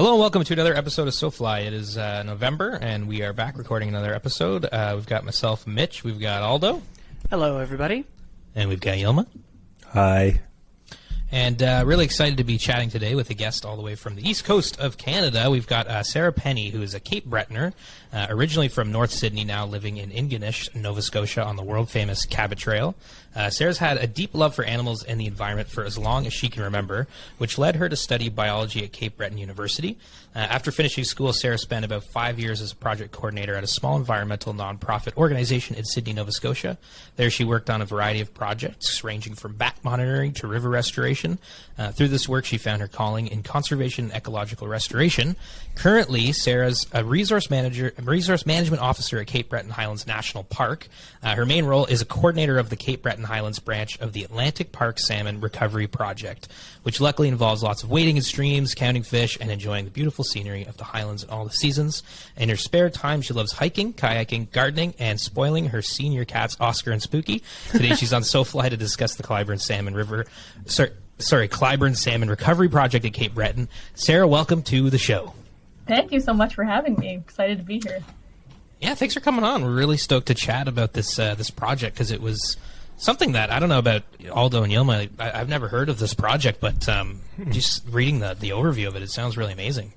Hello and welcome to another episode of SoFly. It is November, and we are back recording another episode. We've got myself, Mitch. We've got Aldo. Hello, everybody. And we've got Yilma. Hi. And really excited to be chatting today with a guest all the way from the east coast of Canada. We've got Sarah Penney, who is a Cape Bretoner, originally from North Sydney, now living in Ingonish, Nova Scotia, on the world-famous Cabot Trail. Sarah's had a deep love for animals and the environment for as long as she can remember, which led her to study biology at Cape Breton University. After finishing school, Sarah spent about 5 years as a project coordinator at a small environmental nonprofit organization in Sydney, Nova Scotia. There she worked on a variety of projects, ranging from bat monitoring to river restoration. Through this work, she found her calling in conservation and ecological restoration. Currently, Sarah's a resource management officer at Cape Breton Highlands National Park. Her main role is a coordinator of the Cape Breton Highlands branch of the Atlantic Park Salmon Recovery Project, which luckily involves lots of wading in streams, counting fish, and enjoying the beautiful scenery of the Highlands in all the seasons. In her spare time, she loves hiking, kayaking, gardening, and spoiling her senior cats, Oscar and Spooky. Today, she's on SoFly to discuss the Clyburn Salmon Recovery Project at Cape Breton. Sarah, welcome to the show. Thank you so much for having me. Excited to be here. Yeah, thanks for coming on. We're really stoked to chat about this project because it was something that, I don't know about Aldo and Yilma, I've never heard of this project, but just reading the overview of it, it sounds really amazing.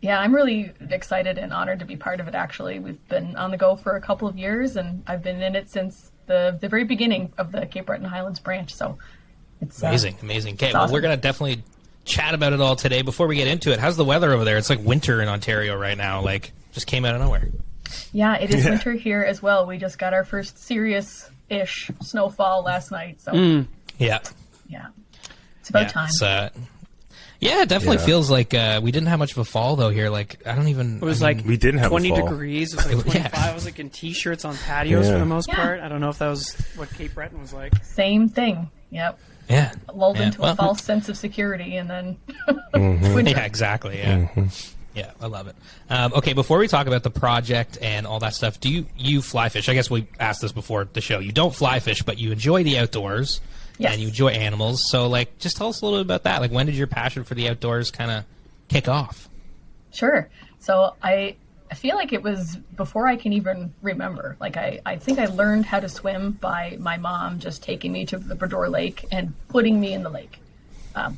Yeah, I'm really excited and honored to be part of it, actually. We've been on the go for a couple of years, and I've been in it since the very beginning of the Cape Breton Highlands branch, so it's amazing. Okay, well, awesome. We're going to definitely chat about it all today. Before we get into it, how's the weather over there? It's like winter in Ontario right now, like, just came out of nowhere. Yeah, it is winter here as well. We just got our first serious-ish snowfall last night, so Yeah. It's about time. It definitely feels like we didn't have much of a fall, though, here. Like, it was we didn't have 20 a fall. degrees. It was like 25. I was like in T-shirts on patios for the most part. I don't know if that was what Cape Breton was like. Same thing. Yep. Yeah. Lulled into a false sense of security, and then winter. Yeah, exactly. Yeah. Yeah, I love it. Okay, before we talk about the project and all that stuff, do you fly fish? I guess we asked this before the show. You don't fly fish, but you enjoy the outdoors. Yes. And you enjoy animals. So, like, just tell us a little bit about that. Like, when did your passion for the outdoors kind of kick off? Sure. So I feel like it was before I can even remember. Like, I think I learned how to swim by my mom just taking me to the Breton Lake and putting me in the lake.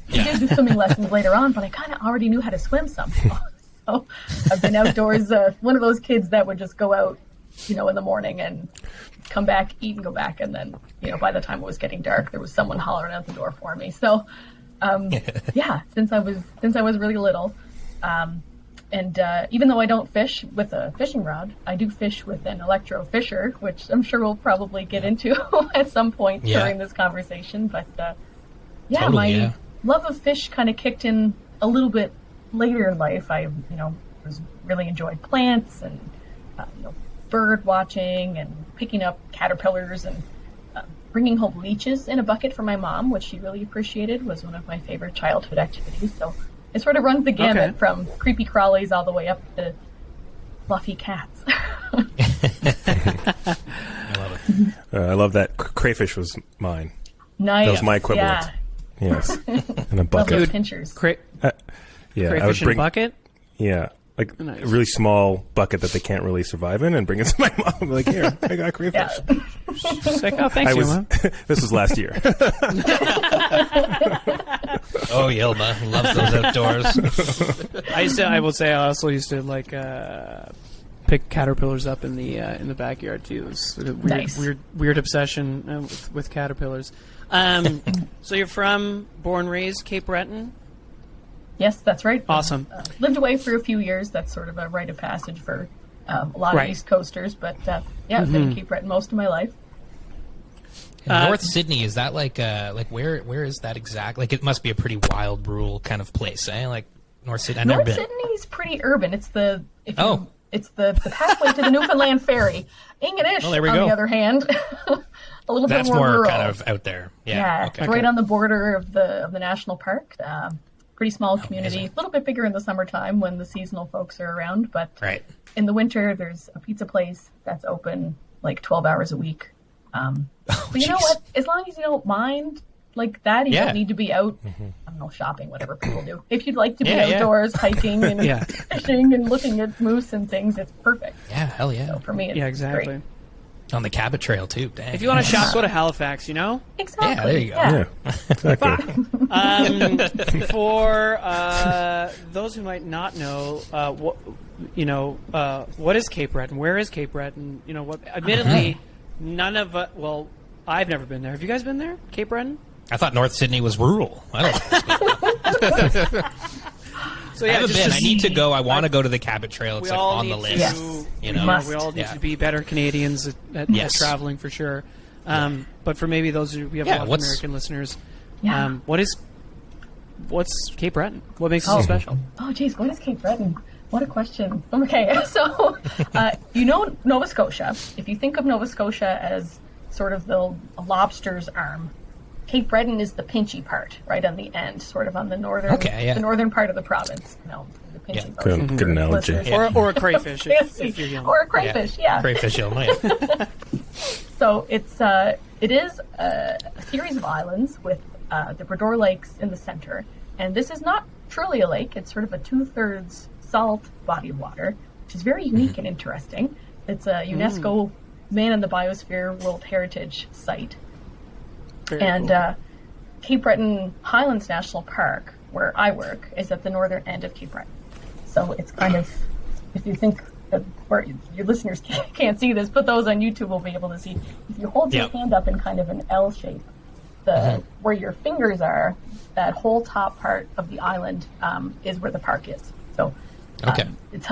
We did do swimming lessons later on, but I kind of already knew how to swim somehow. So I've been outdoors, one of those kids that would just go out, in the morning and come back, eat, and go back. And then, by the time it was getting dark, there was someone hollering out the door for me. So, since I was really little. And even though I don't fish with a fishing rod, I do fish with an electro fisher, which I'm sure we'll probably get into at some point during this conversation. But my love of fish kind of kicked in a little bit later in life. I, really enjoyed plants and, bird watching and picking up caterpillars and bringing home leeches in a bucket for my mom, which she really appreciated, was one of my favorite childhood activities. So it sort of runs the gamut from creepy crawlies all the way up to fluffy cats. I love it. I love that. Crayfish was mine. Nice. That was my equivalent. Yeah. Yes. In a bucket. Love those pinchers. Crayfish in a bucket? Yeah. Like a really small bucket that they can't really survive in, and bring it to my mom. I'm like, here, I got crayfish. She's like, oh, thanks, Yilma. This was last year. Oh, Yilma loves those outdoors. I will say, I also used to pick caterpillars up in the backyard too. It was sort of weird obsession with caterpillars. So you're born, raised Cape Breton? Yes, that's right. Awesome. Lived away for a few years. That's sort of a rite of passage for a lot of East Coasters. But I've been in Cape Breton most of my life. North Sydney, is that like where is that exact? Like, it must be a pretty wild, rural kind of place, eh? Like North Sydney. North Sydney's pretty urban. It's the pathway to the Newfoundland Ferry. Ingonish, on the other hand, a little bit more rural. Kind of out there. It's right on the border of the national park. Pretty small community, a little bit bigger in the summertime when the seasonal folks are around, but in the winter there's a pizza place that's open like 12 hours a week. But you know what? As long as you don't mind like that, you don't need to be out shopping, whatever people do. If you'd like to be outdoors, hiking and fishing and looking at moose and things, it's perfect. Yeah, hell yeah. So for me, it's exactly. great. On the Cabot Trail, too. Dang. If you want to shop, go to Halifax, you know? Exactly. Yeah, there you go. Yeah, exactly. For those who might not know, what is Cape Breton? Where is Cape Breton? You know, what? Admittedly, none of well, I've never been there. Have you guys been there, Cape Breton? I thought North Sydney was rural. I don't know. So I haven't been. I need to go. I want to go to the Cabot Trail. It's like on the list. Yes. You know, we all need to be better Canadians at traveling for sure. But for maybe those who we have a lot of American listeners, what's Cape Breton? What makes it so special? Oh, geez, what is Cape Breton? What a question. Okay, so Nova Scotia. If you think of Nova Scotia as sort of the lobster's arm, Cape Breton is the pinchy part, right on the end, sort of on the northern, the northern part of the province. No, the pinchy part. Good analogy. Or a crayfish, if you're young. Or a crayfish, Crayfish, So it is a series of islands with the Bredor Lakes in the center, and this is not truly a lake. It's sort of a 2/3 salt body of water, which is very unique and interesting. It's a UNESCO Man in the Biosphere World Heritage Site. Very and cool. Cape Breton Highlands National Park, where I work, is at the northern end of Cape Breton. So it's kind of, if you think that where your listeners can't see this, but those on YouTube will be able to see. If you hold your hand up in kind of an L shape, where your fingers are, that whole top part of the island is where the park is. So it's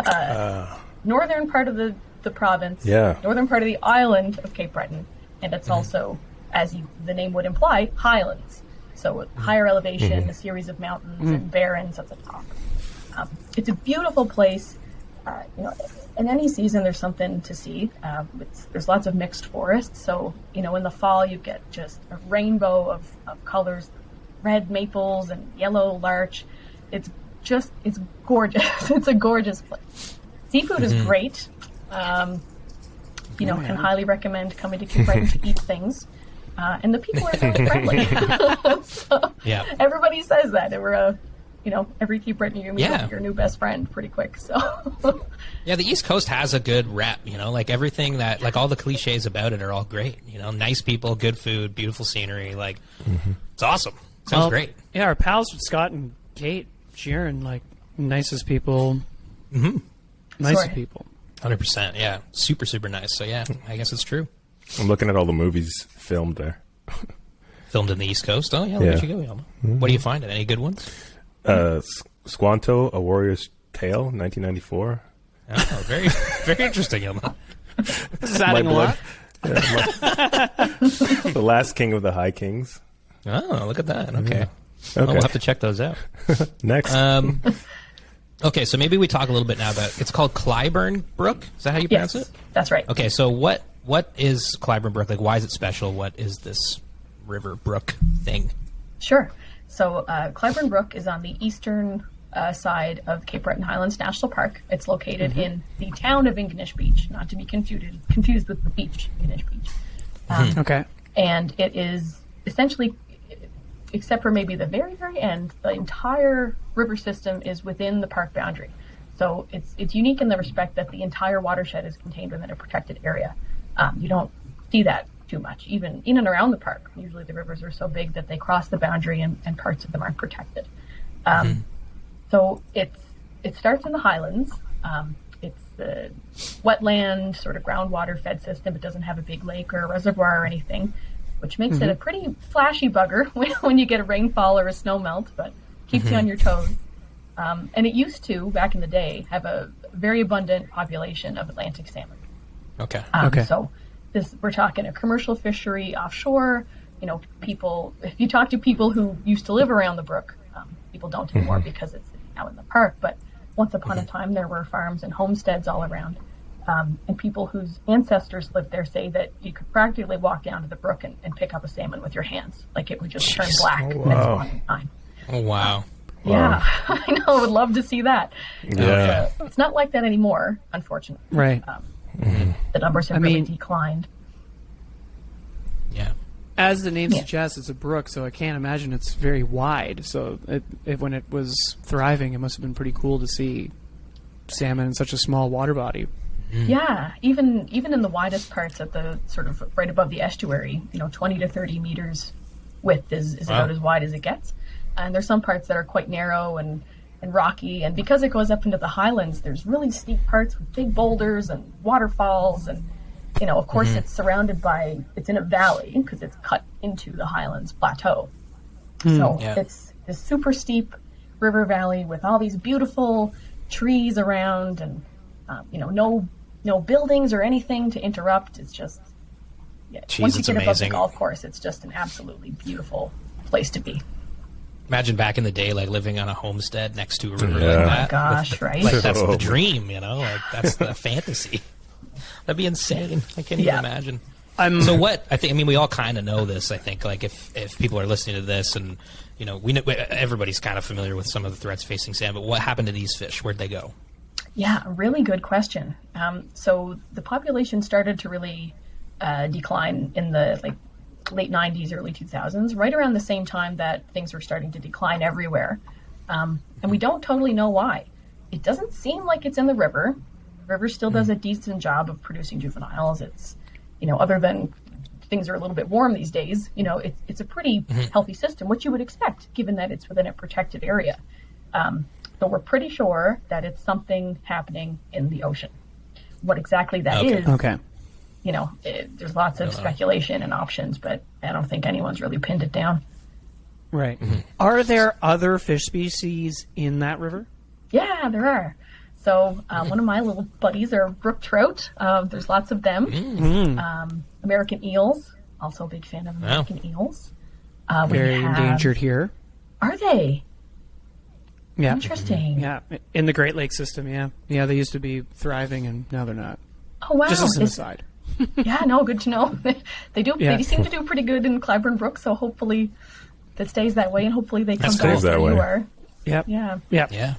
northern part of the province, northern part of the island of Cape Breton, and it's also, as the name would imply, highlands. So higher elevation, a series of mountains and barrens at the top. It's a beautiful place. In any season, there's something to see. There's lots of mixed forests. So, in the fall, you get just a rainbow of colors, red maples and yellow larch. It's gorgeous. It's a gorgeous place. Seafood is great. Can highly recommend coming to Cape Breton to eat things. And the people are very friendly. So everybody says that. We're every Cape Breton you meet your new best friend pretty quick. So the East Coast has a good rep. Like everything that, like all the cliches about it are all great. Nice people, good food, beautiful scenery. Like it's awesome. Sounds great. Yeah, our pals Scott and Kate Sheeran, like nicest people. Nicest people. 100%. Yeah, super super nice. So I guess it's true. I'm looking at all the movies filmed there. Filmed in the East Coast? Oh, yeah, look at you go, Yelma. What do you find? Any good ones? Squanto, A Warrior's Tale, 1994. Oh, very, very interesting, Yelma. This is adding a lot. The Last King of the High Kings. Oh, look at that. Okay. Well, we'll have to check those out. Next. Okay, so maybe we talk a little bit now about, it's called Clyburn Brook. Is that how you pronounce it? That's right. Okay, so what is Clyburn Brook? Like, why is it special? What is this river brook thing? Sure. So Clyburn Brook is on the eastern side of Cape Breton Highlands National Park. It's located in the town of Ingonish Beach, not to be confused with the beach, Ingonish Beach. Okay. And it is essentially, except for maybe the very, very end, the entire river system is within the park boundary. So it's unique in the respect that the entire watershed is contained within a protected area. You don't see that too much, even in and around the park. Usually the rivers are so big that they cross the boundary and parts of them aren't protected. So it starts in the Highlands. It's the wetland, sort of groundwater fed system. It doesn't have a big lake or a reservoir or anything, which makes it a pretty flashy bugger when you get a rainfall or a snow melt, but keeps you on your toes. And it used to, back in the day, have a very abundant population of Atlantic salmon. Okay. So we're talking a commercial fishery offshore. People, if you talk to people who used to live around the brook, people don't anymore because it's now in the park. But once upon a time, there were farms and homesteads all around. And people whose ancestors lived there say that you could practically walk down to the brook and pick up a salmon with your hands. Like it would just turn black the next morning time. Oh, wow. Yeah, I know. I would love to see that. Yeah. It's not like that anymore, unfortunately. Right. The numbers have really declined. Yeah. As the name suggests, it's a brook, so I can't imagine it's very wide. So when it was thriving, it must have been pretty cool to see salmon in such a small water body. Yeah, even in the widest parts at the sort of right above the estuary, 20 to 30 meters width is about as wide as it gets. And there's some parts that are quite narrow and rocky. And because it goes up into the Highlands, there's really steep parts with big boulders and waterfalls. And, of course, it's in a valley because it's cut into the Highlands plateau. So it's this super steep river valley with all these beautiful trees around and, no buildings or anything to interrupt. It's just, once you get above the golf course, it's just an absolutely beautiful place to be. Imagine back in the day, like living on a homestead next to a river like that. Oh my gosh, right? Like that's the dream, like that's the fantasy. That'd be insane. I can't even imagine. So we all kind of know this, I think, like if people are listening to this and, we know everybody's kind of familiar with some of the threats facing salmon, but what happened to these fish? Where'd they go? Yeah, really good question. So the population started to really decline in the late 90s, early 2000s, right around the same time that things were starting to decline everywhere. And we don't totally know why. It doesn't seem like it's in the river. The river still does a decent job of producing juveniles. It's, other than things are a little bit warm these days, it's a pretty healthy system, which you would expect, given that it's within a protected area. But we're pretty sure that it's something happening in the ocean. What exactly that is, there's lots of speculation and options, but I don't think anyone's really pinned it down. Right. Are there other fish species in that river? Yeah, there are. So one of my little buddies are brook trout. There's lots of them. American eels. Also a big fan of American eels. Very endangered here. Are they? Yeah. Interesting. Yeah. In the Great Lakes system, yeah. Yeah, they used to be thriving, and now they're not. Oh, wow. Just as an aside. Yeah, no, good to know. They do. Yeah. They seem to do pretty good in Clyburn Brook, so hopefully that stays that way, and hopefully they come back where you are. Yep. Yeah. Yep. Yeah.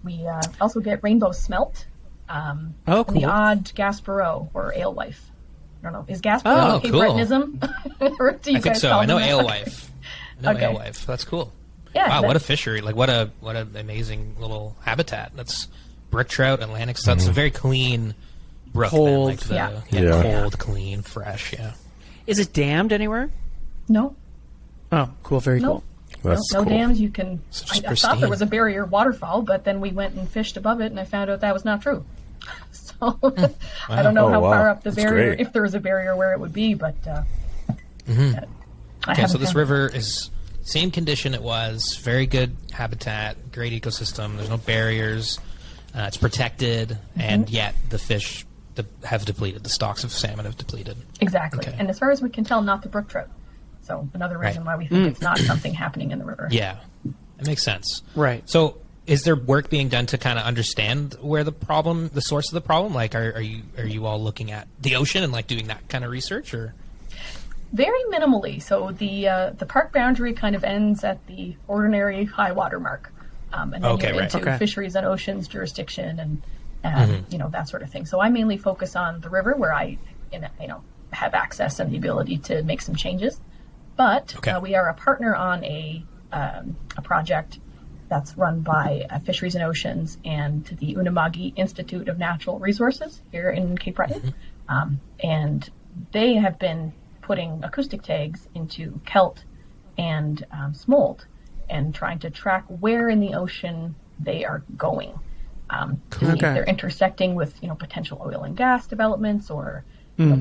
We also get rainbow smelt. Cool. And the odd Gaspereau or alewife. I don't know. Is Gaspereau a Cape Bretonism? Or do you I think so. I know alewife. Alewife. That's cool. Yeah, wow, what a fishery! Like what an amazing little habitat. That's brook trout, Atlantic. So it's a very clean brook. Cold, cold, clean, fresh. Yeah. Is it dammed anywhere? No. Oh, cool. Very cool. No dams. You can. I thought there was a barrier waterfall, but then we went and fished above it, and I found out that was not true. So I don't know how far up the barrier, if there was a barrier, where it would be, but. Okay, so this river is same condition it was. Very good habitat, great ecosystem. There's no barriers. It's protected, and yet the fish have depleted. The stocks of salmon have depleted. Exactly, and as far as we can tell, not the brook trout. So another reason why we think it's not something happening in the river. Yeah, it makes sense. Right. So is there work being done to kind of understand where the source of the problem? Like, are you all looking at the ocean and doing that kind of research, or? Very minimally. So the park boundary kind of ends at the ordinary high water mark, and then you're into fisheries and oceans jurisdiction and that sort of thing. So I mainly focus on the river where I have access and the ability to make some changes. But we are a partner on a project that's run by Fisheries and Oceans and the Unama'ki Institute of Natural Resources here in Cape Breton, and they have been putting acoustic tags into kelp and smolt and trying to track where in the ocean they are going. They're intersecting with potential oil and gas developments or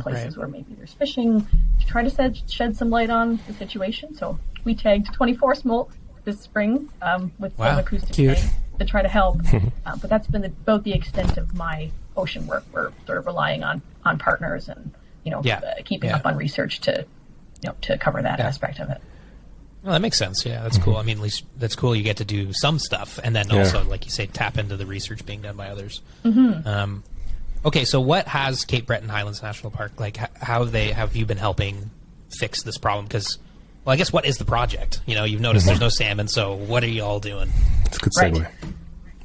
places where maybe there's fishing to try to shed some light on the situation. So we tagged 24 smolt this spring with some acoustic tags to try to help. But that's been about the extent of my ocean work. We're sort of relying on partners and keeping up on research to cover that aspect of it. Well, that makes sense. Yeah, that's cool. I mean, at least that's cool. You get to do some stuff, and then also, like you say, tap into the research being done by others. Okay, so what has Cape Breton Highlands National Park how have you been helping fix this problem? Because, I guess what is the project? You've noticed there's no salmon, so what are you all doing? That's a good segue. Right.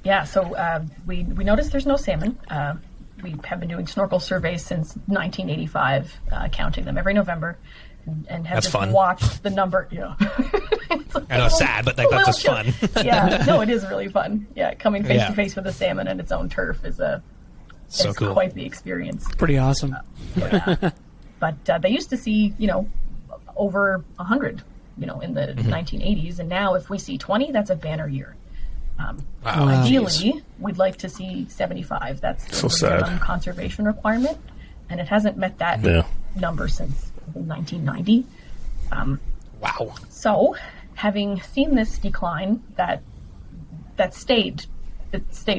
Yeah, so we noticed there's no salmon. We have been doing snorkel surveys since 1985, counting them every November. and have That's just fun. watched the number. Yeah. I know it's sad, but that's just fun. Yeah, no, it is really fun. Yeah, coming face to face with a salmon and its own turf is cool. quite the experience. Pretty awesome. But they used to see, over 100, in the 1980s, and now if we see 20, that's a banner year. Ideally, we'd like to see 75. That's so the minimum sad. conservation requirement, and it hasn't met that number since 1990. Wow. So, having seen this decline that stayed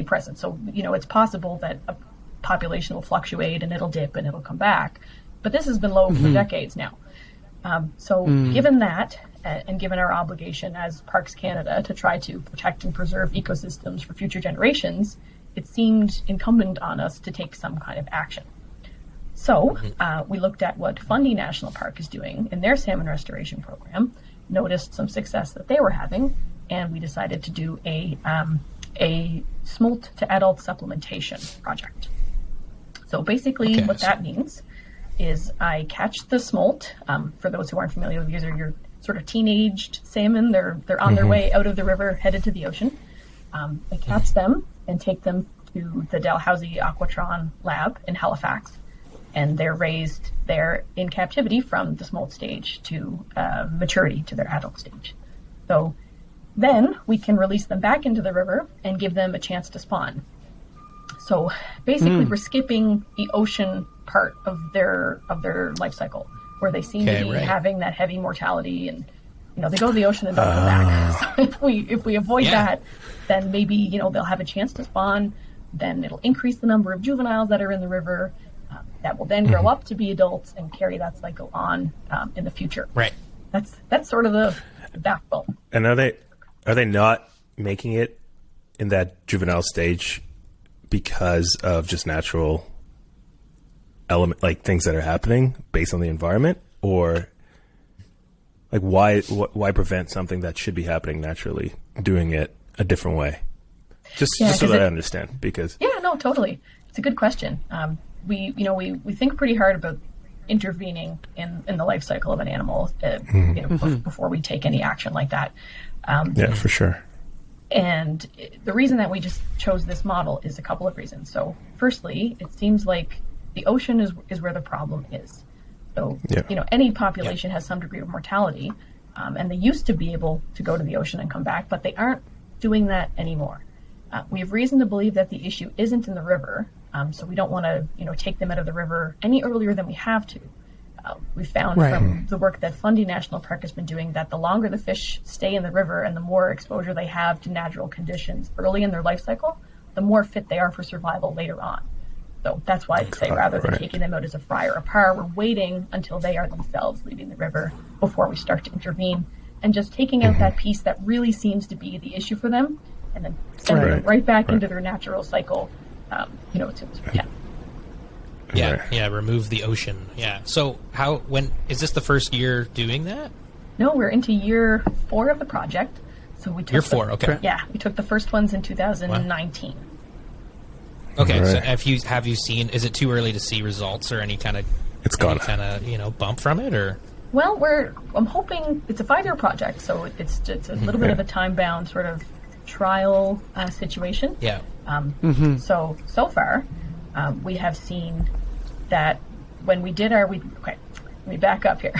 present, so it's possible that a population will fluctuate and it'll dip and it'll come back, but this has been low for decades now. Given that, and given our obligation as Parks Canada to try to protect and preserve ecosystems for future generations, it seemed incumbent on us to take some kind of action. So we looked at what Fundy National Park is doing in their salmon restoration program, noticed some success that they were having, and we decided to do a smolt to adult supplementation project. So basically what that means is I catch the smolt. For those who aren't familiar, these are your sort of teenaged salmon. They're on their way out of the river, headed to the ocean. I catch them and take them to the Dalhousie Aquatron lab in Halifax, and they're raised there in captivity from the smolt stage to maturity, to their adult stage. So then we can release them back into the river and give them a chance to spawn. So basically we're skipping the ocean part of their life cycle, where they seem to be having that heavy mortality, and they go to the ocean and don't come back. So if we avoid that, then maybe they'll have a chance to spawn. Then it'll increase the number of juveniles that are in the river, that will then grow up to be adults and carry that cycle on in the future. Right. That's sort of the backbone. And are they not making it in that juvenile stage because of just natural element, like things that are happening based on the environment, or like why prevent something that should be happening naturally, doing it a different way? Just so that I understand, because totally, it's a good question. We think pretty hard about intervening in the life cycle of an animal before we take any action like that. For sure. And the reason that we just chose this model is a couple of reasons. So firstly, it seems like the ocean is where the problem is. So, any population has some degree of mortality, and they used to be able to go to the ocean and come back, but they aren't doing that anymore. We have reason to believe that the issue isn't in the river, so we don't want to, take them out of the river any earlier than we have to. We found from the work that Fundy National Park has been doing that the longer the fish stay in the river and the more exposure they have to natural conditions early in their life cycle, the more fit they are for survival later on. So that's why I say rather than taking them out as a fry or a par, we're waiting until they are themselves leaving the river before we start to intervene, and just taking out that piece that really seems to be the issue for them, and then sending them right back into their natural cycle, as soon as we can. Remove the ocean. So when is this the first year doing that? No, we're into year 4 of the project. So we took year 4, okay. Yeah, we took the first ones in 2019. Wow. Okay, so have you seen? Is it too early to see results or any kind of bump from it, or? Well, I'm hoping it's a 5-year project, so it's a little bit of a time-bound sort of trial situation. Yeah. So far, we have seen that when we did let me back up here.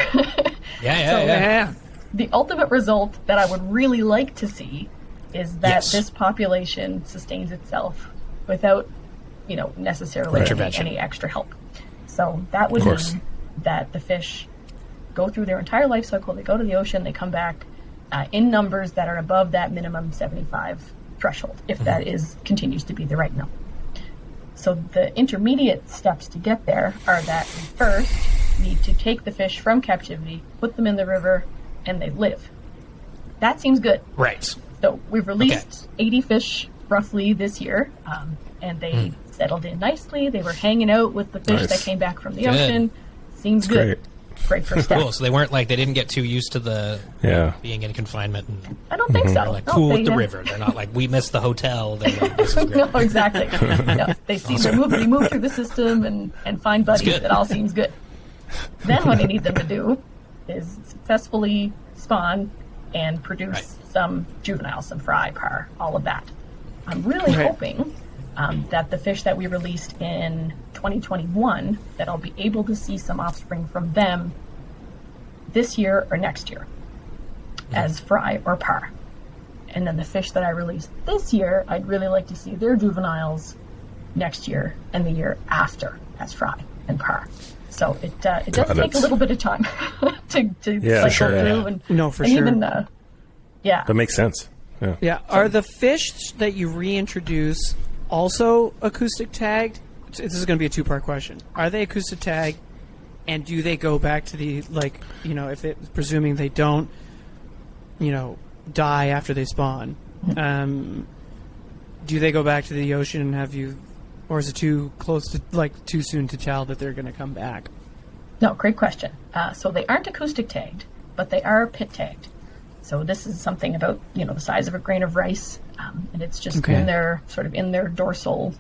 The ultimate result that I would really like to see is that this population sustains itself without, necessarily any extra help. So that would mean that the fish go through their entire life cycle, they go to the ocean, they come back in numbers that are above that minimum 75 threshold, if that continues to be the right number. So the intermediate steps to get there are that we first need to take the fish from captivity, put them in the river, and they live. That seems good. Right. So we've released 80 fish roughly this year, and they settled in nicely. They were hanging out with the fish that came back from the ocean. Seems good. Great first step. Cool. So they didn't get too used to the being in confinement. And I don't think so. They're cool with the river. They're not like, we missed the hotel. They're like, this is great. No, exactly. They move through the system and find buddies. It all seems good. Then what I need them to do is successfully spawn and produce some juveniles, some fry, par, all of that. I'm really hoping that the fish that we released in 2021, that I'll be able to see some offspring from them this year or next year as fry or par. And then the fish that I released this year, I'd really like to see their juveniles next year and the year after as fry and par. So it does take a little bit of time to cycle through. And, for sure. Even, That makes sense. Yeah. Are the fish that you reintroduce also acoustic tagged? This is going to be a two-part question. Are they acoustic tagged, and do they go back to the, like, you know, if it, presuming they don't, you know, die after they spawn, do they go back to the ocean and have you, or is it too close to, like, too soon to tell that they're going to come back? No, great question. So they aren't acoustic tagged, but they are pit tagged. So this is something about, you know, the size of a grain of rice, and it's just in their dorsal,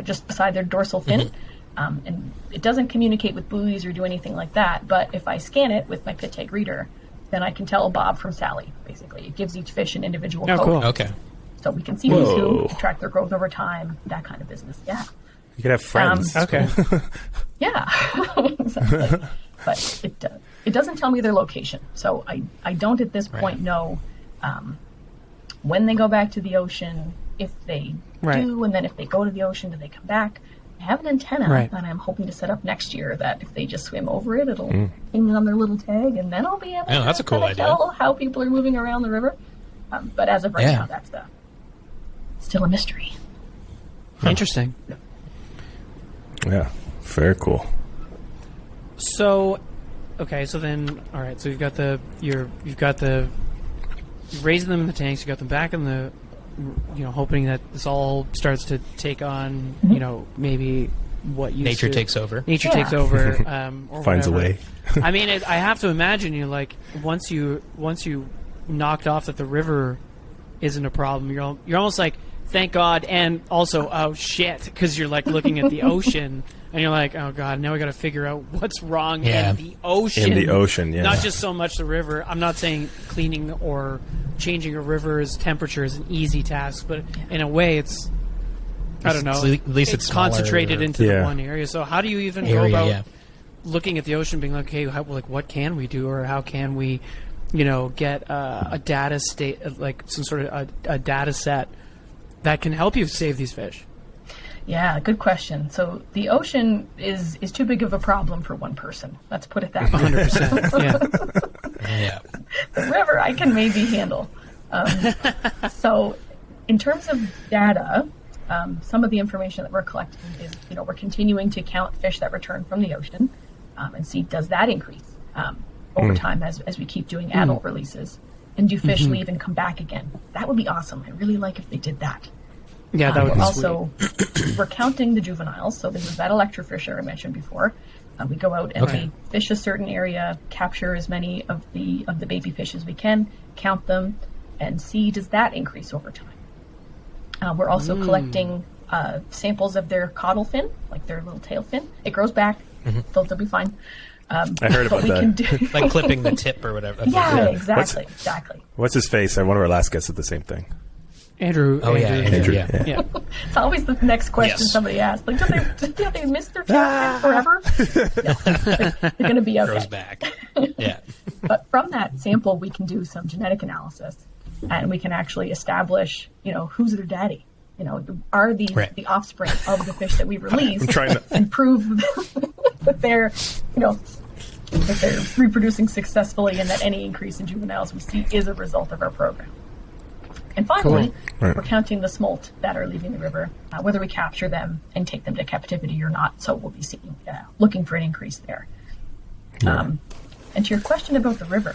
just beside their dorsal fin. And it doesn't communicate with buoys or do anything like that, but if I scan it with my pit tag reader, then I can tell Bob from Sally, basically. It gives each fish an individual code. Cool. Okay. So we can see who's who, track their growth over time, that kind of business. Yeah. You could have friends. Yeah. Exactly. But it doesn't tell me their location. So I don't at this point know when they go back to the ocean, if they do, and then if they go to the ocean, do they come back? I have an antenna that I'm hoping to set up next year that if they just swim over it, it'll ping on their little tag, and then I'll be able that's a cool idea. tell how people are moving around the river. But as of right now, that's still a mystery. Interesting. Yeah, very cool. So, okay, so then, all right, so you've got you're raising them in the tanks, you got them back in the, you know, hoping that this all starts to take on, you know, maybe what nature takes over. Nature takes over, or finds whatever. a way. I mean, I have to imagine you like once you knocked off that the river isn't a problem, you're almost like, thank God, and also, oh shit, because you're like looking at the ocean and you're like, oh God, now we got to figure out what's wrong in the ocean. In the ocean, yeah. Not just so much the river. I'm not saying cleaning or changing a river's temperature is an easy task, but in a way, it's, I don't know. At least it's concentrated into the one area. So how do you even go about looking at the ocean, being like, okay, what can we do, or how can we, you know, get a data state, like some sort of a data set that can help you save these fish? Yeah, good question. So the ocean is too big of a problem for one person. Let's put it that way. 100%. Yeah. The river I can maybe handle. So in terms of data, some of the information that we're collecting is, you know, we're continuing to count fish that return from the ocean and see, does that increase over time as we keep doing adult releases? And do fish leave and come back again? That would be awesome. I'd really like if they did that. Yeah, that would be also sweet. We're counting the juveniles. So this is that electrofisher I mentioned before. We go out and we fish a certain area, capture as many of the baby fish as we can, count them, and see, does that increase over time? We're also collecting samples of their caudal fin, like their little tail fin. It grows back. They'll be fine. I heard about that. Like clipping the tip or whatever. Yeah, exactly. What's his face? One of our last guests did the same thing. Andrew. Andrew. Yeah. It's always the next question somebody asks. Like, do they miss their tail forever? They're going to be okay. Grows back. Yeah. But from that sample, we can do some genetic analysis, and we can actually establish, you know, who's their daddy. You know, are these the offspring of the fish that we released, and prove that they're, you know, that they're reproducing successfully, and that any increase in juveniles we see is a result of our program. And finally, we're counting the smolt that are leaving the river, whether we capture them and take them to captivity or not. So we'll be seeing, looking for an increase there. And to your question about the river,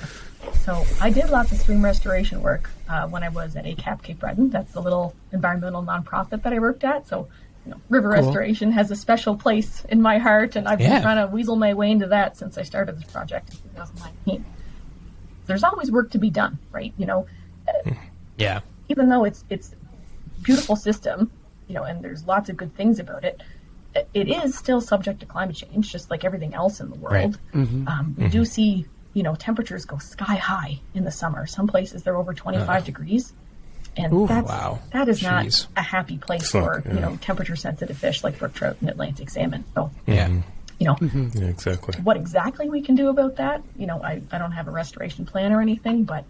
so I did lots of stream restoration work when I was at ACAP Cape Breton. That's the little environmental nonprofit that I worked at. So, you know, river restoration has a special place in my heart, and I've been trying to weasel my way into that since I started this project in 2019. There's always work to be done, right? You know, even though it's a beautiful system, you know, and there's lots of good things about it, it is still subject to climate change, just like everything else in the world. We do see, temperatures go sky high in the summer. Some places they're over 25 degrees. And that is not a happy place for, temperature sensitive fish like brook trout and Atlantic salmon. So, yeah, exactly. What exactly we can do about that? I don't have a restoration plan or anything, but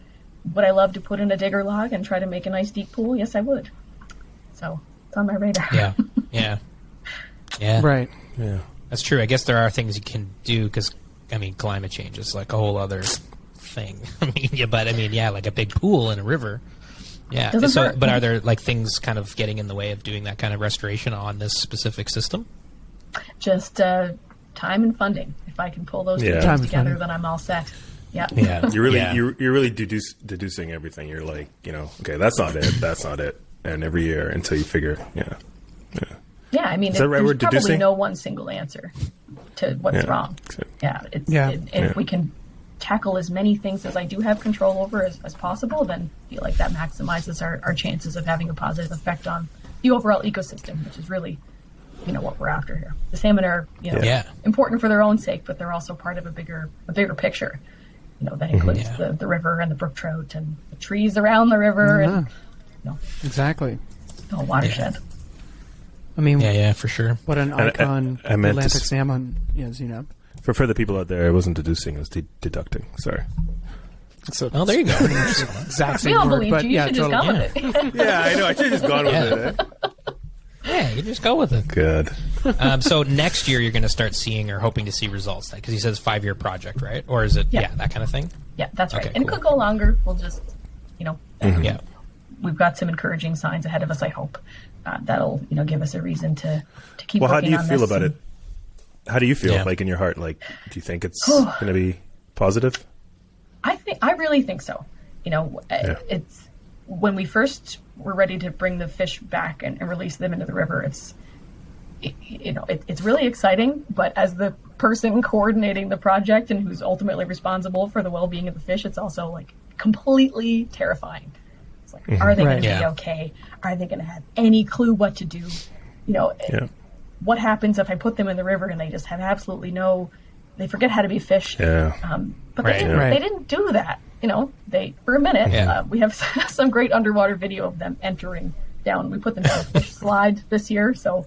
would I love to put in a digger log and try to make a nice deep pool? Yes, I would. So it's on my radar. Yeah. Right. Yeah. That's true. I guess there are things you can do because, climate change is like a whole other thing. Like a big pool in a river. Yeah. But are there like things kind of getting in the way of doing that kind of restoration on this specific system? Just time and funding. If I can pull those two things together, then I'm all set. Yeah. You're really deducing everything. You're like, okay, that's not it. And every year until you figure, Yeah, is that right? There's probably no one single answer to what's wrong. And if we can tackle as many things as I do have control over as possible, then I feel like that maximizes our chances of having a positive effect on the overall ecosystem, which is really, what we're after here. The salmon are, important for their own sake, but they're also part of a bigger picture. That includes the river and the brook trout and the trees around the river and exactly the whole watershed. For sure. What an icon Atlantic salmon is, For the people out there, I wasn't deducing, I was deducting. Sorry. So, there you go. Exact same we all word, believed but you. You should just go with it. Yeah, I know. I should have just gone with it. Eh? Yeah, you just go with it. Good. So next year you're going to start seeing or hoping to see results, because he says 5-year project, right? Or is it that kind of thing? Yeah, that's right. Okay, and cool. it could go longer. We'll just, we've got some encouraging signs ahead of us, I hope. That'll, give us a reason to keep working on this. Well, how do you feel about it? How do you feel, like, in your heart? Like, do you think it's going to be positive? I really think so. It's when we first were ready to bring the fish back and release them into the river, it's really exciting. But as the person coordinating the project and who's ultimately responsible for the well-being of the fish, it's also like completely terrifying. It's like, are they going to be okay? Are they going to have any clue what to do? What happens if I put them in the river and they just have absolutely they forget how to be fish. But they didn't do that. They, for a minute, we have some great underwater video of them entering down. We put them down a fish slide this year. So,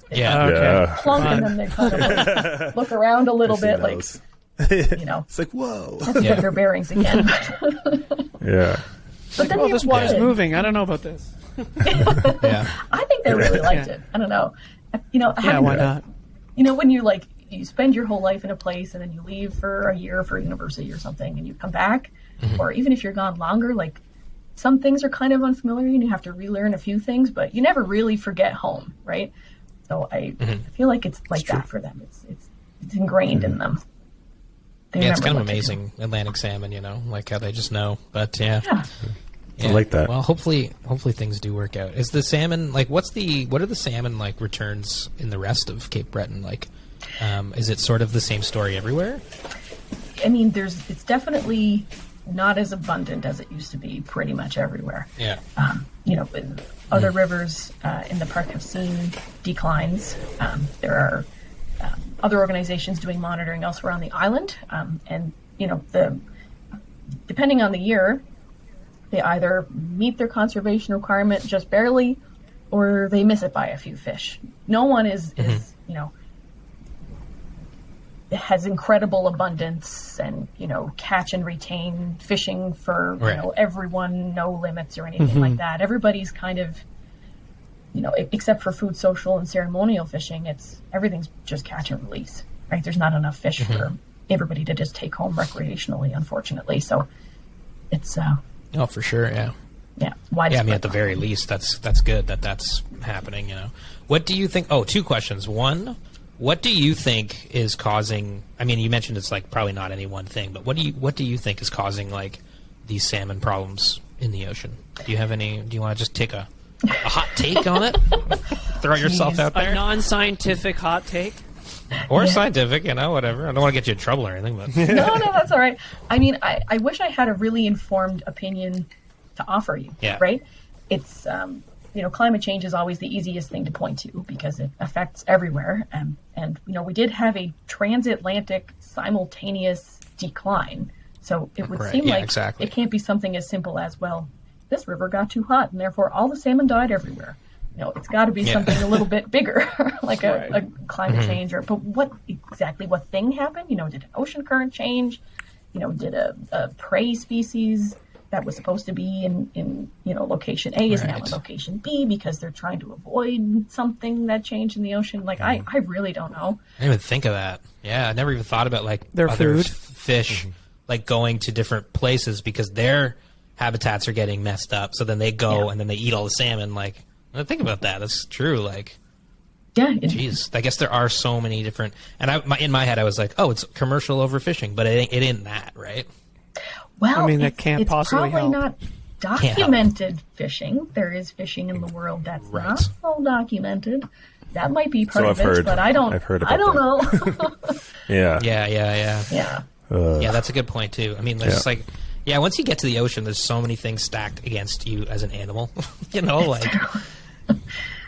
plunk, and then they kind of look around a little bit like, it's like, whoa. Let's get their bearings again. But then this water's moving. I don't know about this. I think they really liked it. I don't know. Why not? When you spend your whole life in a place and then you leave for a year for university or something and you come back, or even if you're gone longer, like some things are kind of unfamiliar and you have to relearn a few things, but you never really forget home, right? So I feel like it's like that for them. It's ingrained in them. It's kind of amazing, Atlantic salmon, like how they just know. But I like that. Well, hopefully things do work out. Is the salmon what are the salmon returns in the rest of Cape Breton like? Is it sort of the same story everywhere? It's definitely not as abundant as it used to be pretty much everywhere. Yeah. Other rivers in the park have seen declines. There are other organizations doing monitoring elsewhere on the island. And depending on the year, they either meet their conservation requirement just barely, or they miss it by a few fish. No one has incredible abundance and, catch and retain fishing for, everyone, no limits or anything like that. Everybody's kind of, except for food, social, and ceremonial fishing, everything's just catch and release, right? There's not enough fish for everybody to just take home recreationally, unfortunately. So it's... oh, for sure, yeah. Yeah, at the very least, that's good that's happening, What do you think... Oh, 2 questions. One... What do you think is causing? You mentioned it's probably not any one thing, but what do you think is causing these salmon problems in the ocean? Do you have any? Do you want to just take a hot take on it? Throw yourself out there. A non-scientific hot take, or scientific, whatever. I don't want to get you in trouble or anything, but no, that's all right. I wish I had a really informed opinion to offer you. Yeah. Right? It's climate change is always the easiest thing to point to because it affects everywhere. And we did have a transatlantic simultaneous decline. So it would seem like it can't be something as simple as, well, this river got too hot and therefore all the salmon died everywhere. It's got to be something a little bit bigger, like a climate change. But what thing happened? Did an ocean current change? Did a prey species that was supposed to be in location A is now in location B because they're trying to avoid something that changed in the ocean? Like, I really don't know. I didn't even think of that. Yeah, I never even thought about their other food. Fish like going to different places because their habitats are getting messed up. So then they go and then they eat all the salmon. Like, I think about that. That's true. Like, jeez, I guess there are so many different. And in my head, I was like, oh, it's commercial overfishing, but it ain't that, right? Well, that can't possibly probably help. not documented fishing. There is fishing in the world that's not so documented. That might be part of it, but I don't know. Yeah. Yeah, that's a good point too. I mean, there's just once you get to the ocean, there's so many things stacked against you as an animal.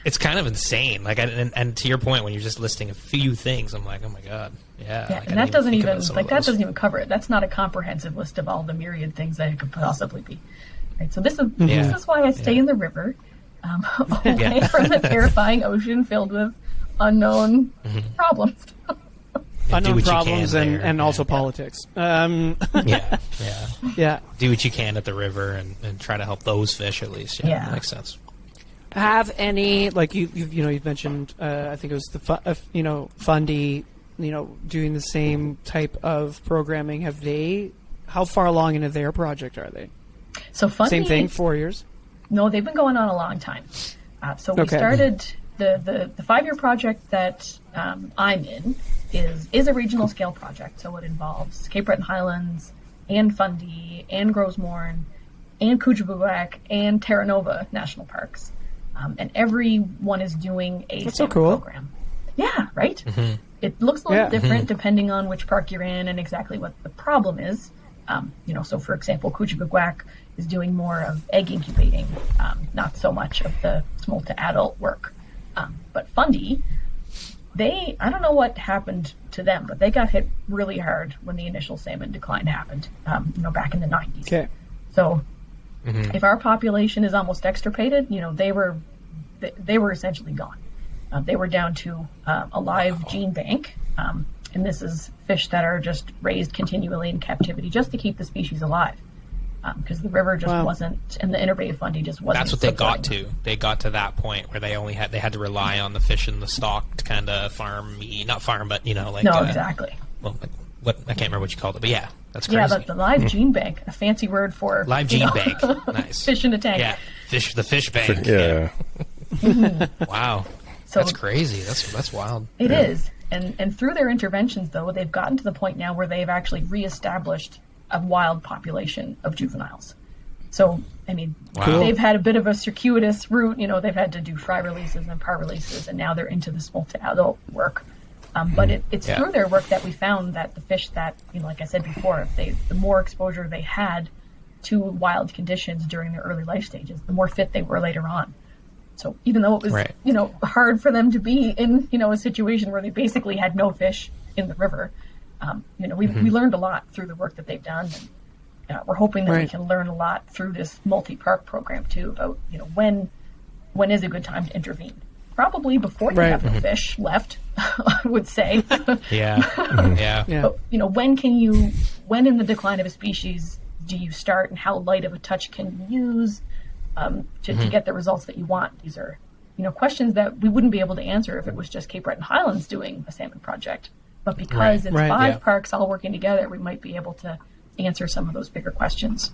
It's kind of insane. Like, and to your point, when you're just listing a few things, I'm like, oh my god, and that doesn't even cover it. That's not a comprehensive list of all the myriad things that it could possibly be. Right. So this is why I stay in the river, away from the terrifying ocean filled with unknown problems. Unknown problems and also politics. Do what you can at the river and try to help those fish at least. Yeah, that makes sense. Have any, like you've mentioned, I think it was the Fundy, doing the same type of programming. How far along into their project are they? So Fundy, same thing, 4 years. No, they've been going on a long time. So we started the 5-year project that I'm in is a regional scale project. So it involves Cape Breton Highlands and Fundy and Grosmorn and Kujibouak and Terra Nova National Parks. And everyone is doing a salmon program. Yeah, right? Mm-hmm. It looks a little different depending on which park you're in and exactly what the problem is. So for example, Kujibouak is doing more of egg incubating, not so much of the smolt to adult work. But Fundy, I don't know what happened to them, but they got hit really hard when the initial salmon decline happened, back in the 90s. Okay. So if our population is almost extirpated, they were essentially gone. They were down to a live gene bank, and this is fish that are just raised continually in captivity just to keep the species alive, because the river just wasn't, and the Interbay Fundy just wasn't. That's what they got to. They got to that point where they had to rely on the fish in the stock to kind of not farm, but exactly. Well, I can't remember what you called it, but yeah. That's crazy. Yeah, but the live gene bank, a fancy word for live gene bank. Nice. Fish in a tank. Yeah, the fish bank. Yeah. Wow. So that's crazy. That's wild. It is. And through their interventions, though, they've gotten to the point now where they've actually reestablished a wild population of juveniles. So, I mean, they've had a bit of a circuitous route. They've had to do fry releases and par releases, and now they're into the smolt to adult work. But it's through their work that we found that the fish that, like I said before, the more exposure they had to wild conditions during their early life stages, the more fit they were later on. So even though it was, hard for them to be in, a situation where they basically had no fish in the river, we learned a lot through the work that they've done. And we're hoping that we can learn a lot through this multi-park program too about, when is a good time to intervene. Probably before you have no fish left, I would say. Yeah. But, when in the decline of a species do you start, and how light of a touch can you use to get the results that you want? These are, questions that we wouldn't be able to answer if it was just Cape Breton Highlands doing a salmon project. But because it's 5 parks all working together, we might be able to answer some of those bigger questions.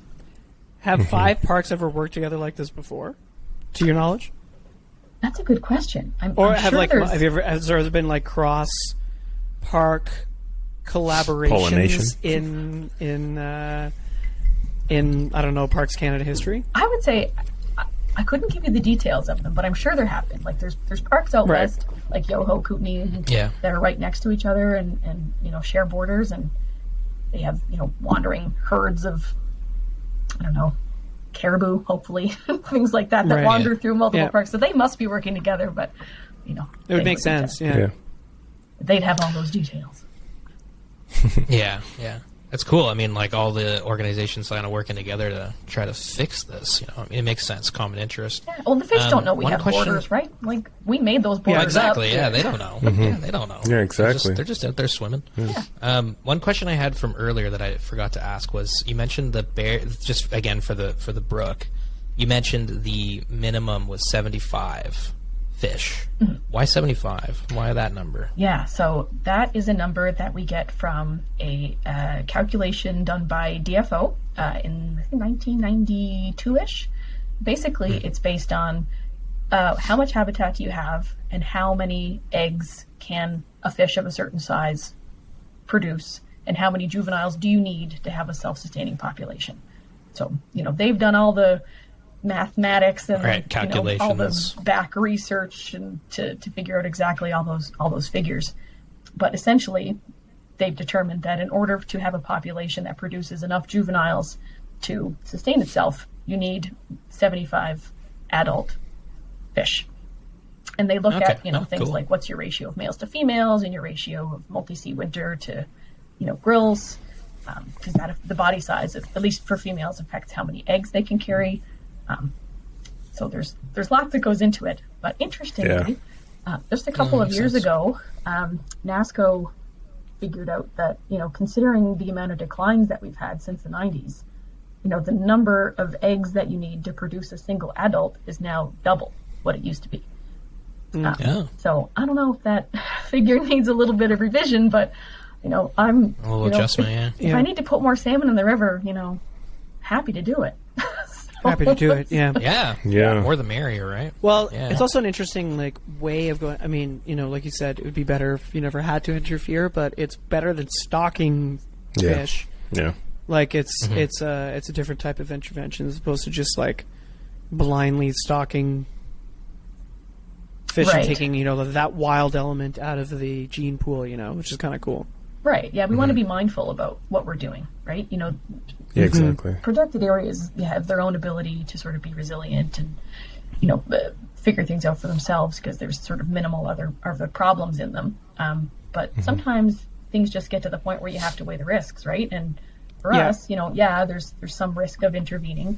Have 5 parks ever worked together like this before, to your knowledge? That's a good question. Has there been like cross park collaborations in I don't know, Parks Canada history? I would say I couldn't give you the details of them, but I'm sure there have been. Like there's parks out west, like Yoho, Kootenai, that are right next to each other and share borders, and they have wandering herds of caribou, hopefully, things like that Right. wander through multiple Yeah. parks. So they must be working together, but, you know. It would they make wouldn't. sense. Yeah. They'd have all those details. Yeah, yeah. That's cool. I mean, like all the organizations kind of working together to try to fix this. You know, I mean, it makes sense. Common interest. Yeah. Well, the fish don't know we one have question- borders, right? Like, we made those borders Yeah, exactly. up. Yeah, they don't know. Yeah, they don't know. Yeah, exactly. They're just out there swimming. Yeah. One question I had from earlier that I forgot to ask was, you mentioned the bear. Just again for the brook, you mentioned the minimum was 75 fish. Why 75? Why that number? Yeah, so that is a number that we get from a calculation done by DFO in I think 1992-ish. Basically, it's based on how much habitat do you have and how many eggs can a fish of a certain size produce, and how many juveniles do you need to have a self-sustaining population. So, you know, they've done all the mathematics and Right, you know, all the calculations. back research and to figure out exactly all those figures. But essentially, they've determined that in order to have a population that produces enough juveniles to sustain itself, you need 75 adult fish. And they look Okay. at, Oh, things cool. like what's your ratio of males to females and your ratio of multi-sea winter to, grills, because the body size, at least for females, affects how many eggs they can carry. So there's lots that goes into it. But interestingly, just a couple of makes years sense. ago, NASCO figured out that, considering the amount of declines that we've had since the 90s, the number of eggs that you need to produce a single adult is now double what it used to be. Yeah. So I don't know if that figure needs a little bit of revision, but, I'm... A little adjustment, yeah. If I need to put more salmon in the river, happy to do it. Happy to do it. Yeah. Yeah. Yeah. More the merrier, right? Well, Yeah. it's also an interesting way of going. I mean, like you said, it would be better if you never had to interfere, but it's better than stalking Yeah. fish. Yeah. Like it's a different type of intervention as opposed to just like blindly stalking fish and Right. taking that wild element out of the gene pool, which is kind of cool. Right. Yeah, we want to be mindful about what we're doing, right? Yeah, exactly. Protected areas have their own ability to sort of be resilient and, figure things out for themselves because there's sort of minimal other problems in them. But sometimes things just get to the point where you have to weigh the risks, right? And for Yeah. us, there's some risk of intervening,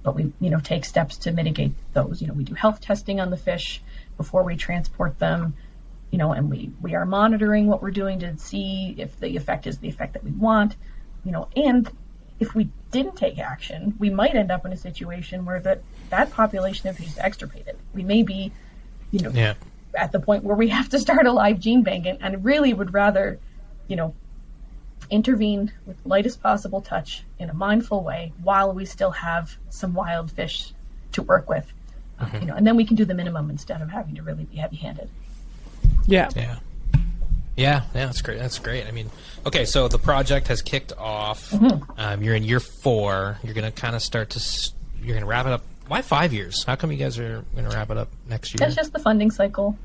but we, take steps to mitigate those. We do health testing on the fish before we transport them. And we are monitoring what we're doing to see if the effect is the effect that we want, and if we didn't take action, we might end up in a situation where that population of fish is extirpated. We may be, Yeah. at the point where we have to start a live gene bank and really would rather, intervene with the lightest possible touch in a mindful way while we still have some wild fish to work with, and then we can do the minimum instead of having to really be heavy-handed. Yeah. Yeah. Yeah, that's great. That's great. I mean, okay, so the project has kicked off. You're in year 4. You're going to kind of you're going to wrap it up. Why 5 years? How come you guys are going to wrap it up next year? That's just the funding cycle.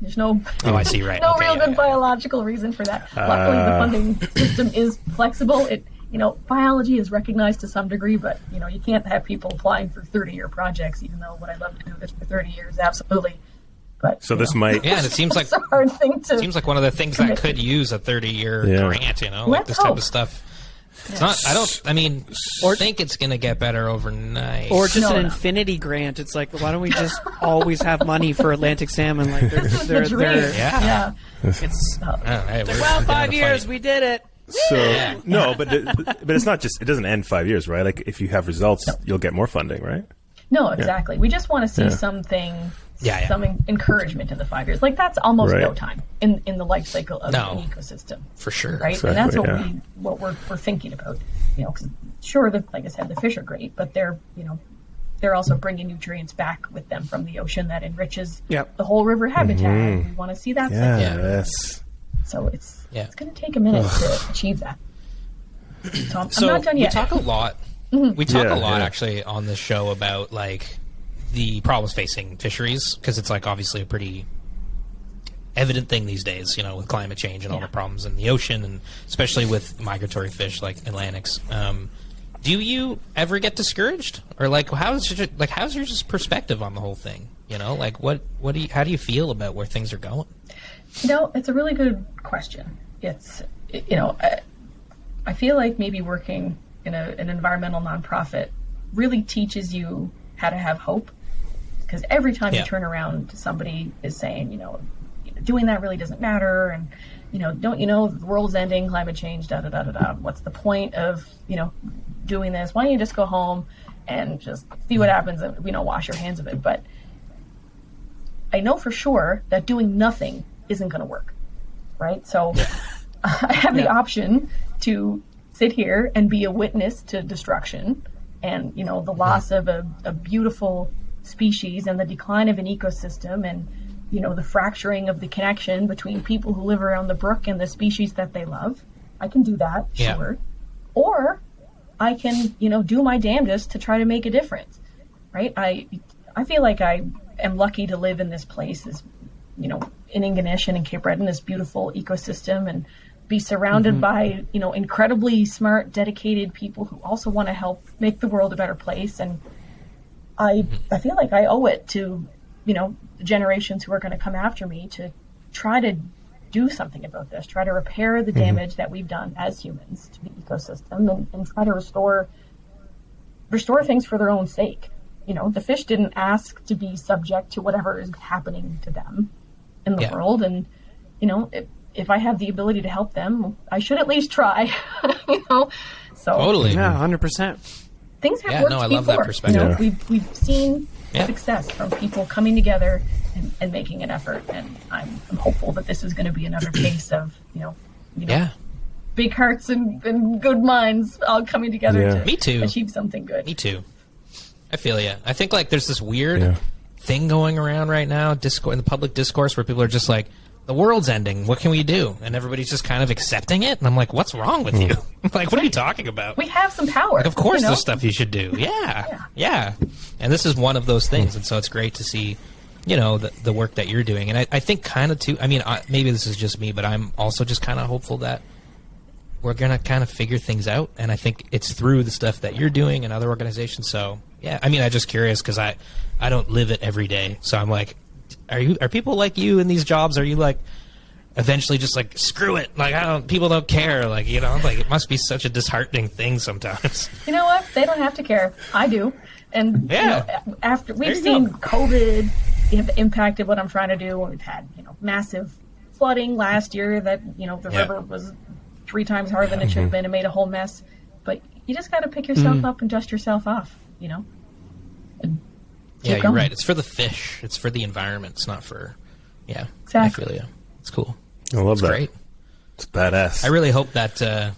There's no Oh, I see, right. no Okay, real yeah, good yeah. biological reason for that. Luckily, the funding system is flexible. It biology is recognized to some degree, but you can't have people applying for 30-year projects. Even though would I love to do this for 30 years? Absolutely. But So this might. Yeah, and it seems like it's a hard thing to. seems like one of the things that could use a 30-year Yeah. grant, like Let's this type hope. of stuff. It's not. I think it's going to get better overnight. Or just No, an no. infinity grant. It's like, why don't we just always have money for Atlantic salmon? Like This is the dream. Yeah. It's Oh, hey, we're well, getting 5 the years, fight. we did it. So no, but it's not just. It doesn't end 5 years, right? Like if you have results, you'll get more funding, right? No, exactly. We just want to see Yeah. something, Yeah. some encouragement in the 5 years. Like that's almost Right. no time in the life cycle of No. an ecosystem, For sure. right? Exactly, And that's yeah. what we're thinking about. 'Cause sure, like I said, the fish are great, but they're also bringing nutrients back with them from the ocean that enriches Yep. the whole river habitat. We want to see that. cycle. Yes. So it's Yeah. it's going to take a minute to achieve that. So I'm So not done we yet. talk a lot. We talk Yeah, a lot yeah. actually on this show about like the problems facing fisheries because it's like obviously a pretty evident thing these days, with climate change and all Yeah. the problems in the ocean and especially with migratory fish like Atlantics. Do you ever get discouraged, or like how's your just perspective on the whole thing? You know, like how do you feel about where things are going? It's a really good question. It's I feel like maybe working in an environmental nonprofit really teaches you how to have hope, because every time you turn around, somebody is saying, doing that really doesn't matter, and don't the world's ending, climate change, da da da da da. What's the point of doing this? Why don't you just go home and just see what happens and wash your hands of it? But I know for sure that doing nothing isn't going to work, right? So I have the option to sit here and be a witness to destruction and the loss of a beautiful species and the decline of an ecosystem and the fracturing of the connection between people who live around the brook and the species that they love. I can do that, sure. Or I can, do my damnedest to try to make a difference, right? I feel like I am lucky to live in this place, in Ingonish and in Cape Breton, this beautiful ecosystem, and be surrounded by, incredibly smart, dedicated people who also want to help make the world a better place. And I feel like I owe it to, the generations who are going to come after me to try to do something about this, try to repair the damage that we've done as humans to the ecosystem, and try to restore things for their own sake. The fish didn't ask to be subject to whatever is happening to them in the world. And, if I have the ability to help them, I should at least try, So totally. Yeah, 100%. Things have worked before. I love that perspective. We've seen success from people coming together and making an effort, and I'm hopeful that this is going to be another case of big hearts and good minds all coming together to Me too. achieve something good. Me too. I feel you. I think like there's this weird thing going around right now, in the public discourse, where people are just like, the world's ending, what can we do? And everybody's just kind of accepting it. And I'm like, what's wrong with you? Like, what are you talking about? We have some power. Like, of course there's stuff you should do. Yeah. And this is one of those things. And so it's great to see, the work that you're doing. And I think kind of too, maybe this is just me, but I'm also just kind of hopeful that we're going to kind of figure things out. And I think it's through the stuff that you're doing and other organizations. So, I'm just curious because I don't live it every day. So I'm like, are people like you in these jobs? Are you like eventually just like, screw it? Like, people don't care. Like, like it must be such a disheartening thing sometimes. You know what? They don't have to care. I do. And after we've seen COVID have impacted what I'm trying to do. We've had, massive flooding last year that, the river was 3 times harder than it should have been and made a whole mess. But you just got to pick yourself up and dust yourself off, and you're right. It's for the fish. It's for the environment. It's not for, Exactly. I feel you. It's cool. I love that. Great. It's badass. I really hope that, we're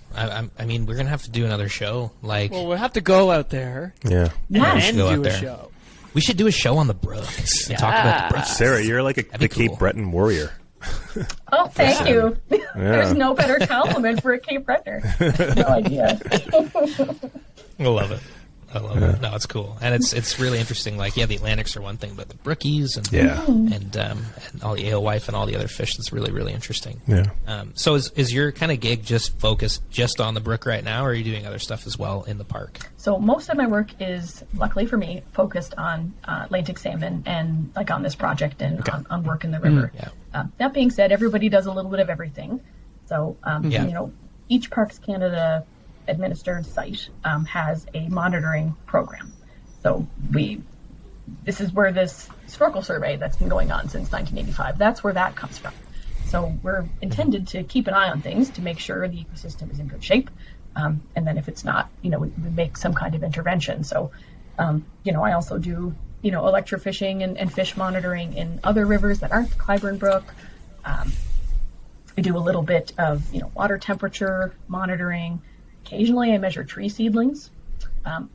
going to have to do another show. Like, Well, we'll have to go out there Yeah. and go out do a there. show. we should do a show on the brook and talk about the brook. Sarah, you're like the cool. Cape Breton warrior. Oh, thank you. There's no better compliment for a Cape Bretoner. No idea. I love it. I love it. No, it's cool, and it's really interesting. Like, the Atlantics are one thing, but the brookies and all the alewife and all the other fish. That's really, really interesting. Yeah. So is your kind of gig just focused just on the brook right now, or are you doing other stuff as well in the park? So most of my work is, luckily for me, focused on Atlantic salmon and like on this project and on work in the river. That being said, everybody does a little bit of everything. So each Parks Canada administered site has a monitoring program. So this is where this snorkel survey that's been going on since 1985, that's where that comes from. So we're intended to keep an eye on things to make sure the ecosystem is in good shape. And then if it's not, we make some kind of intervention. So, I also do, electrofishing and fish monitoring in other rivers that aren't the Clyburn Brook. I do a little bit of, water temperature monitoring. Occasionally I measure tree seedlings,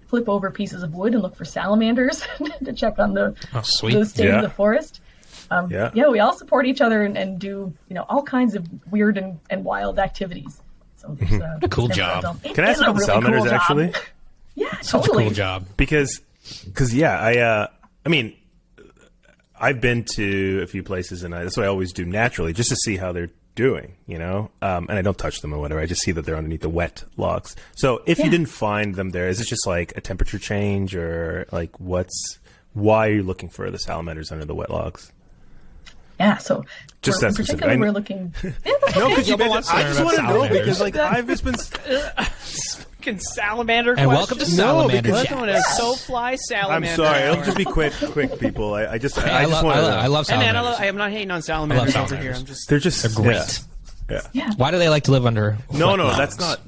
flip over pieces of wood and look for salamanders to check on the state of the forest. We all support each other and do, all kinds of weird and wild activives. So there's a cool job. Can I ask about the salamanders cool actually? Yeah, Such totally. a cool job. Because I've been to a few places and that's what I always do naturally, just to see how they're doing, you know? And I don't touch them or whatever. I just see that they're underneath the wet logs. So if you didn't find them there, is it just like a temperature change, or like why are you looking for the salamanders under the wet logs? Yeah, so just in particular, we're looking. No, because I just want to know, because like I've just been fucking salamander. And welcome to Salamander. Welcome to SoFly Salamander. I'm sorry, it'll just be quick, people. I just want to. I love salamanders. I am not hating on salamanders over here. They're just great. Yeah. Why do they like to live under? No, logs? that's not.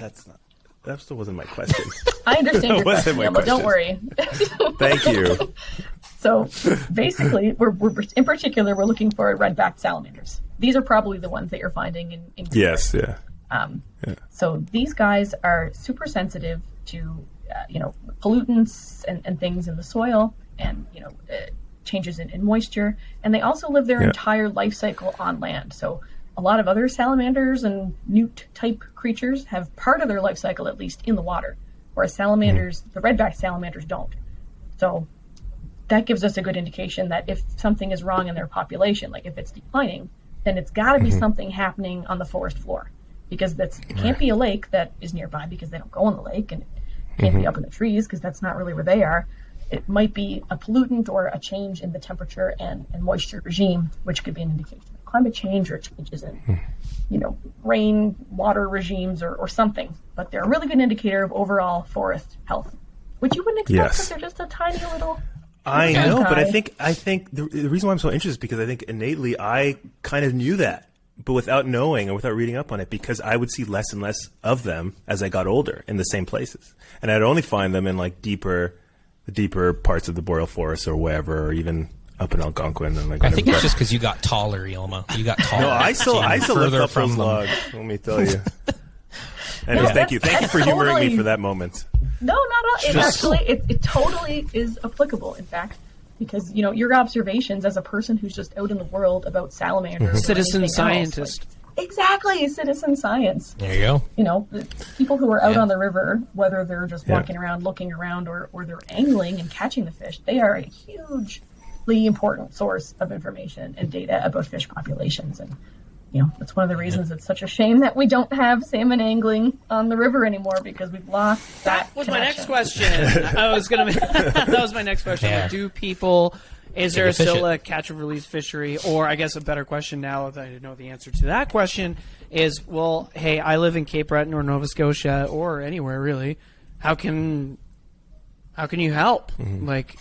That still wasn't my question. I understand your question, but don't worry. Thank you. So basically, we're in particular, we're looking for red-backed salamanders. These are probably the ones that you're finding in Yes, yeah. So these guys are super sensitive to, pollutants and things in the soil, and changes in moisture, and they also live their entire life cycle on land. So a lot of other salamanders and newt-type creatures have part of their life cycle at least in the water, whereas salamanders, the red-backed salamanders, don't. So that gives us a good indication that if something is wrong in their population, like if it's declining, then it's got to be something happening on the forest floor, because it can't be a lake that is nearby, because they don't go in the lake, and it can't be up in the trees because that's not really where they are. It might be a pollutant or a change in the temperature and moisture regime, which could be an indication of climate change or changes in, rain, water regimes or something. But they're a really good indicator of overall forest health, which you wouldn't expect because they're just a tiny little. I know, but I think the reason why I'm so interested is because I think innately I kind of knew that, but without knowing or without reading up on it, because I would see less and less of them as I got older in the same places, and I'd only find them in like the deeper parts of the boreal forest or wherever, or even up in Algonquin. And like I think it's just because you got taller, Yilma. You got taller. No, I still lift up those logs. Let me tell you. Anyways, thank you for humoring me for that moment. No, not at all. It totally is applicable, in fact, because, your observations as a person who's just out in the world about salamanders. Citizen scientist. Exactly, citizen science. There you go. The people who are out on the river, whether they're just walking around, looking around, or they're angling and catching the fish, they are a hugely important source of information and data about fish populations. And that's one of the reasons it's such a shame that we don't have salmon angling on the river anymore, because we've lost that. That was my next question. That was my next question. Yeah. Is there still a catch and release fishery? Or I guess a better question now that I know the answer to that question is, well, hey, I live in Cape Breton or Nova Scotia or anywhere really. How can you help? Like,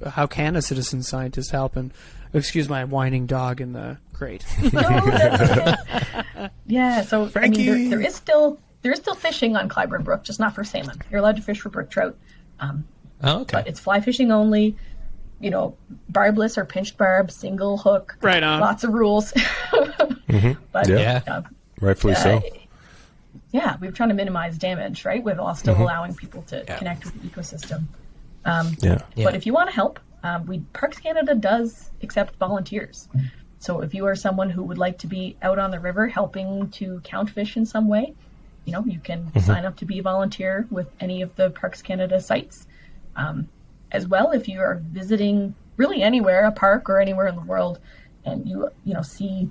how can a citizen scientist help? And excuse my whining dog in the crate. Yeah, so Frankie. there is still fishing on Clyburn Brook, just not for salmon. You're allowed to fish for brook trout. okay. But it's fly fishing only. Barbless or pinched barb, single hook. Right on. Lots of rules. But rightfully so. Yeah, we're trying to minimize damage, right? While still allowing people to connect with the ecosystem. But if you want to help, Parks Canada does accept volunteers. So if you are someone who would like to be out on the river helping to count fish in some way, you can sign up to be a volunteer with any of the Parks Canada sites. As well, if you are visiting really anywhere, a park or anywhere in the world, and you see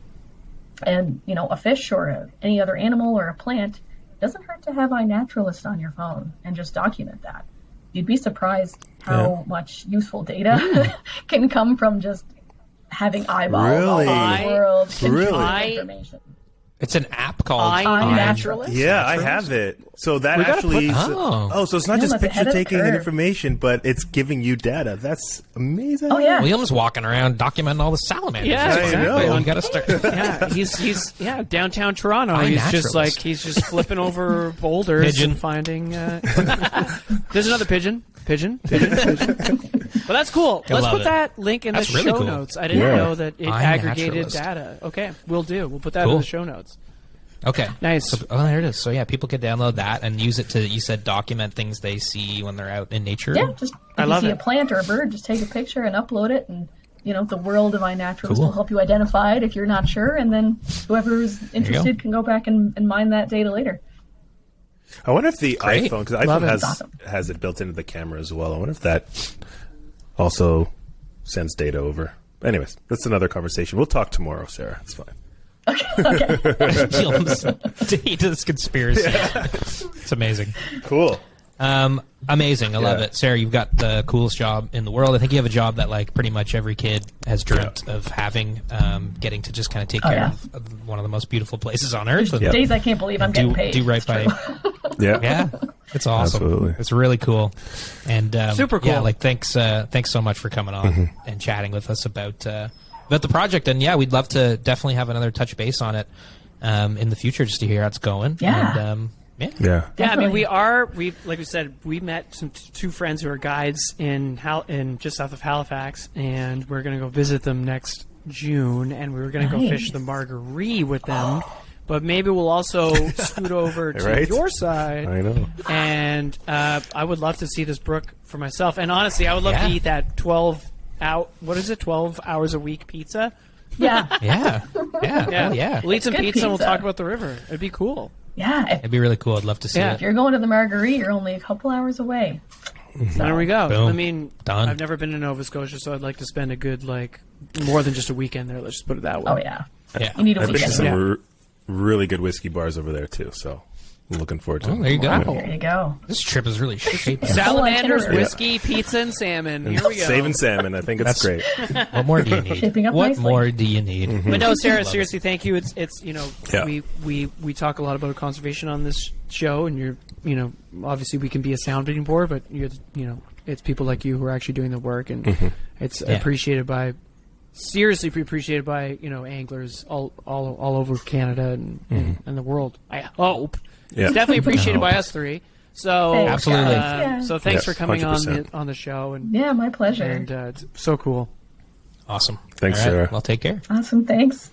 a fish or any other animal or a plant, it doesn't hurt to have iNaturalist on your phone and just document that. You'd be surprised how much useful data can come from just having eyeballs all over the world contributing information. It's an app called iNaturalist? Yeah, I have it. So that actually... so it's not just picture taking and information, but it's giving you data. That's amazing. Oh, yeah. William's walking around documenting all the salamanders. Yeah, exactly. You got to start. He's downtown Toronto. He's just flipping over boulders Pigeon. and finding... There's another pigeon. Pigeon. But that's cool. Let's put that link in the show notes. I didn't know that it aggregated data. Okay, we'll do. We'll put that in the show notes. Okay. Nice. So, there it is. So, people could download that and use it to, you said, document things they see when they're out in nature? Yeah, just if you see a plant or a bird, just take a picture and upload it, and, the world of iNaturalist will help you identify it if you're not sure, and then whoever's interested can go back and mine that data later. I wonder if the iPhone, because iPhone has it built into the camera as well. I wonder if that also sends data over. Anyways, that's another conversation. We'll talk tomorrow, Sarah. It's fine. He does conspiracy. It's amazing. Cool. Amazing. I love Yeah. it. Sarah, you've got the coolest job in the world. I think you have a job that like pretty much every kid has dreamt of having, getting to just kind of take care of one of the most beautiful places on earth. And Days I can't believe I'm getting paid. do right by. Yeah. It's awesome. Absolutely. It's really cool. And Super cool. Yeah, like thanks so much for coming on and chatting with us about the project. And yeah, we'd love to definitely have another touch base on it in the future just to hear how it's going. Yeah. And, Yeah. Yeah, I mean, Definitely. we like we said, we met two friends who are guides in just south of Halifax, and we're going to go visit them next June, and we were going to go fish the Margaree with them. But maybe we'll also scoot over to Right? your side. I know. And I would love to see this brook for myself. And honestly, I would love to eat that 12 hours a week pizza. Yeah. Yeah. Hell yeah. We'll eat some Good pizza and we'll pizza. talk about the river. It'd be cool. Yeah. It'd be really cool. I'd love to see Yeah. it. If you're going to the Marguerite, you're only a couple hours away. There we go. Boom. I mean, Done. I've never been to Nova Scotia, so I'd like to spend a good, more than just a weekend there. Let's just put it that way. Oh, yeah. Yeah. You need a I've been to weekend. some really good whiskey bars over there too, so I'm looking forward to it. There you go. There you go. This trip is really shaping. Salamanders, itinerary. whiskey, pizza, and salmon. Here we go. Saving salmon. I think it's great. What more do you need? Shaping up What nicely. more do you need? But no, Sarah, Love it. seriously, thank you. It's Yeah. we talk a lot about conservation on this show, and obviously we can be a sounding board, but it's people like you who are actually doing the work, and it's appreciated by. Seriously appreciated by anglers all over Canada and the world. I hope it's definitely appreciated by us three. So Thanks, Absolutely. guys. Yeah. So thanks Yes, for coming 100%. on the show and Yeah, my pleasure. it's so cool. Awesome. Thanks, All right. Sarah. Well, take care. Awesome. Thanks.